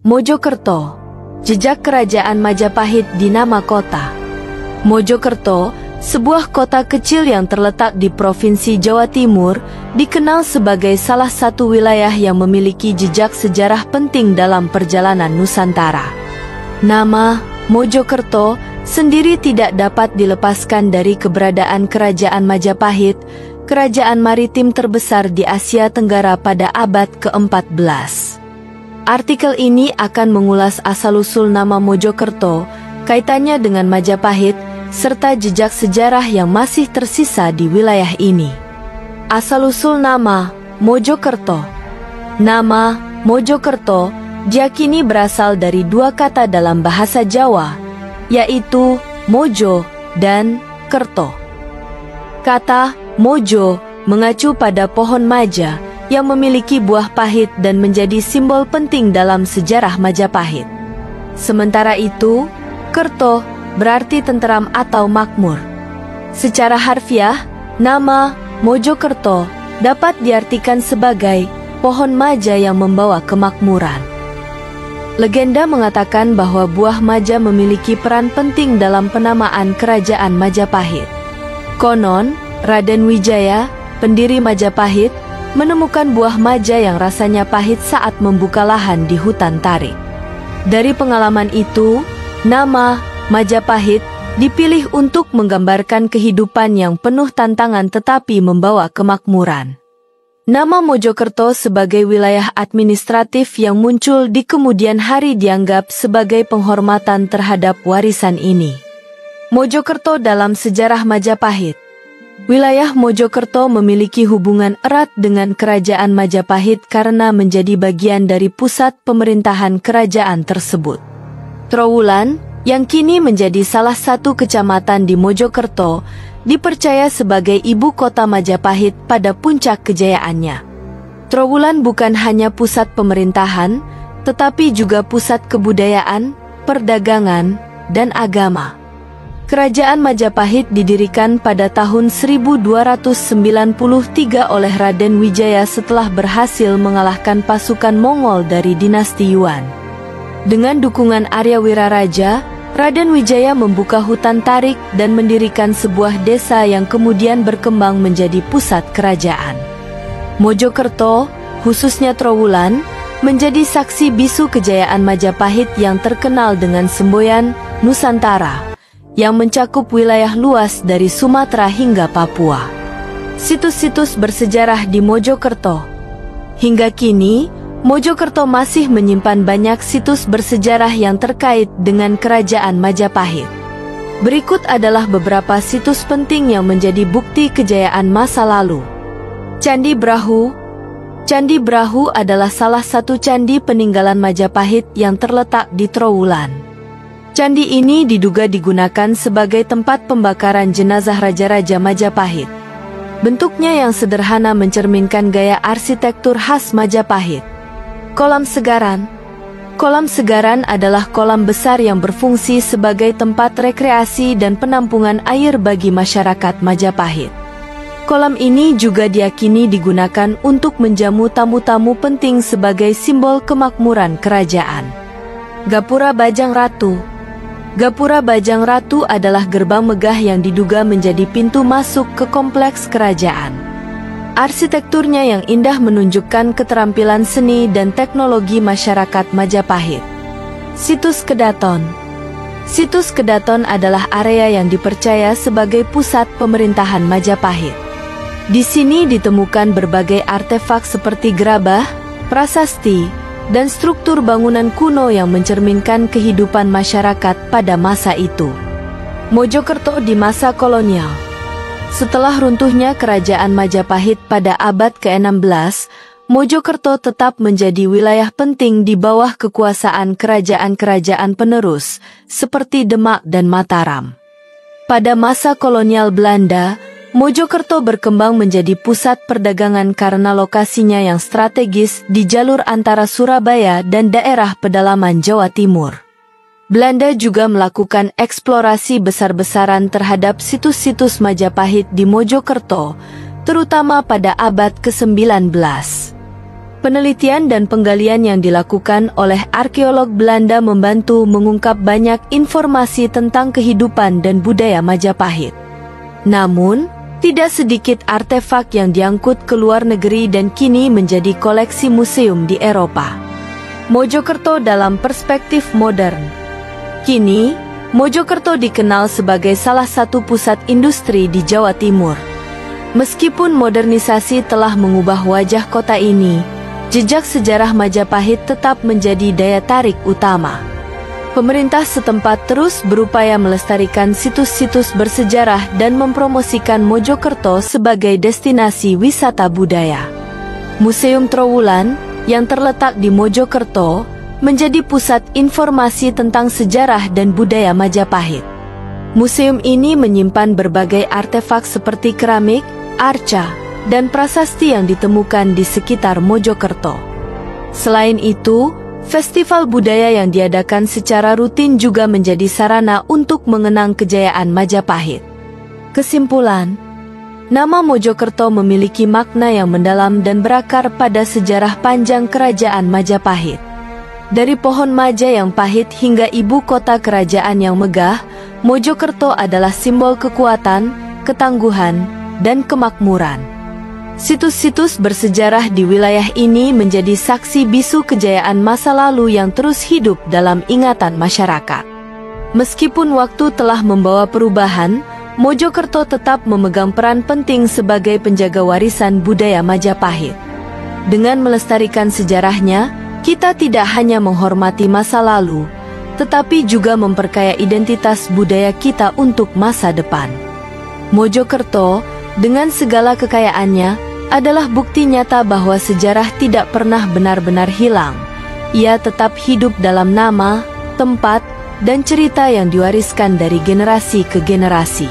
Mojokerto. Jejak kerajaan Majapahit di nama kota. Mojokerto, sebuah kota kecil yang terletak di Provinsi Jawa Timur, dikenal sebagai salah satu wilayah yang memiliki jejak sejarah penting dalam perjalanan Nusantara. Nama Mojokerto sendiri tidak dapat dilepaskan dari keberadaan Kerajaan Majapahit, kerajaan maritim terbesar di Asia Tenggara pada abad ke-14. Artikel ini akan mengulas asal-usul nama Mojokerto, kaitannya dengan Majapahit, serta jejak sejarah yang masih tersisa di wilayah ini. Asal-usul nama Mojokerto. Nama Mojokerto diyakini berasal dari dua kata dalam bahasa Jawa, yaitu mojo dan kerto. Kata mojo mengacu pada pohon maja yang memiliki buah pahit dan menjadi simbol penting dalam sejarah Majapahit. Sementara itu, kerto berarti tenteram atau makmur. Secara harfiah, nama Mojokerto dapat diartikan sebagai pohon maja yang membawa kemakmuran. Legenda mengatakan bahwa buah maja memiliki peran penting dalam penamaan kerajaan Majapahit. Konon, Raden Wijaya, pendiri Majapahit, menemukan buah maja yang rasanya pahit saat membuka lahan di hutan tarik. Dari pengalaman itu, nama Majapahit dipilih untuk menggambarkan kehidupan yang penuh tantangan tetapi membawa kemakmuran. Nama Mojokerto sebagai wilayah administratif yang muncul di kemudian hari dianggap sebagai penghormatan terhadap warisan ini. Mojokerto dalam sejarah Majapahit. Wilayah Mojokerto memiliki hubungan erat dengan Kerajaan Majapahit karena menjadi bagian dari pusat pemerintahan kerajaan tersebut. Trowulan, yang kini menjadi salah satu kecamatan di Mojokerto, dipercaya sebagai ibu kota Majapahit pada puncak kejayaannya. Trowulan bukan hanya pusat pemerintahan, tetapi juga pusat kebudayaan, perdagangan, dan agama. Kerajaan Majapahit didirikan pada tahun 1293 oleh Raden Wijaya setelah berhasil mengalahkan pasukan Mongol dari dinasti Yuan. Dengan dukungan Arya Wiraraja, Raden Wijaya membuka hutan tarik dan mendirikan sebuah desa yang kemudian berkembang menjadi pusat kerajaan. Mojokerto, khususnya Trowulan, menjadi saksi bisu kejayaan Majapahit yang terkenal dengan semboyan Nusantara, yang mencakup wilayah luas dari Sumatera hingga Papua. Situs-situs bersejarah di Mojokerto. Hingga kini, Mojokerto masih menyimpan banyak situs bersejarah yang terkait dengan Kerajaan Majapahit. Berikut adalah beberapa situs penting yang menjadi bukti kejayaan masa lalu. Candi Brahu. Candi Brahu adalah salah satu candi peninggalan Majapahit yang terletak di Trowulan. Candi ini diduga digunakan sebagai tempat pembakaran jenazah raja-raja Majapahit. Bentuknya yang sederhana mencerminkan gaya arsitektur khas Majapahit. Kolam Segaran. Kolam Segaran adalah kolam besar yang berfungsi sebagai tempat rekreasi dan penampungan air bagi masyarakat Majapahit. Kolam ini juga diyakini digunakan untuk menjamu tamu-tamu penting sebagai simbol kemakmuran kerajaan. Gapura Bajang Ratu. Gapura Bajang Ratu adalah gerbang megah yang diduga menjadi pintu masuk ke kompleks kerajaan. Arsitekturnya yang indah menunjukkan keterampilan seni dan teknologi masyarakat Majapahit. Situs Kedaton. Situs Kedaton adalah area yang dipercaya sebagai pusat pemerintahan Majapahit. Di sini ditemukan berbagai artefak seperti gerabah, prasasti, dan struktur bangunan kuno yang mencerminkan kehidupan masyarakat pada masa itu. Mojokerto di masa kolonial. Setelah runtuhnya Kerajaan Majapahit pada abad ke-16, Mojokerto tetap menjadi wilayah penting di bawah kekuasaan kerajaan-kerajaan penerus, seperti Demak dan Mataram. Pada masa kolonial Belanda, Mojokerto berkembang menjadi pusat perdagangan karena lokasinya yang strategis di jalur antara Surabaya dan daerah pedalaman Jawa Timur. Belanda juga melakukan eksplorasi besar-besaran terhadap situs-situs Majapahit di Mojokerto, terutama pada abad ke-19. Penelitian dan penggalian yang dilakukan oleh arkeolog Belanda membantu mengungkap banyak informasi tentang kehidupan dan budaya Majapahit. Namun, tidak sedikit artefak yang diangkut ke luar negeri dan kini menjadi koleksi museum di Eropa. Mojokerto dalam perspektif modern. Kini, Mojokerto dikenal sebagai salah satu pusat industri di Jawa Timur. Meskipun modernisasi telah mengubah wajah kota ini, jejak sejarah Majapahit tetap menjadi daya tarik utama. Pemerintah setempat terus berupaya melestarikan situs-situs bersejarah dan mempromosikan Mojokerto sebagai destinasi wisata budaya. Museum Trowulan, yang terletak di Mojokerto, menjadi pusat informasi tentang sejarah dan budaya Majapahit. Museum ini menyimpan berbagai artefak seperti keramik, arca, dan prasasti yang ditemukan di sekitar Mojokerto. Selain itu, festival budaya yang diadakan secara rutin juga menjadi sarana untuk mengenang kejayaan Majapahit. Kesimpulan, nama Mojokerto memiliki makna yang mendalam dan berakar pada sejarah panjang kerajaan Majapahit. Dari pohon maja yang pahit hingga ibu kota kerajaan yang megah, Mojokerto adalah simbol kekuatan, ketangguhan, dan kemakmuran. Situs-situs bersejarah di wilayah ini menjadi saksi bisu kejayaan masa lalu yang terus hidup dalam ingatan masyarakat. Meskipun waktu telah membawa perubahan, Mojokerto tetap memegang peran penting sebagai penjaga warisan budaya Majapahit. Dengan melestarikan sejarahnya, kita tidak hanya menghormati masa lalu, tetapi juga memperkaya identitas budaya kita untuk masa depan. Mojokerto, dengan segala kekayaannya, adalah bukti nyata bahwa sejarah tidak pernah benar-benar hilang. Ia tetap hidup dalam nama, tempat, dan cerita yang diwariskan dari generasi ke generasi.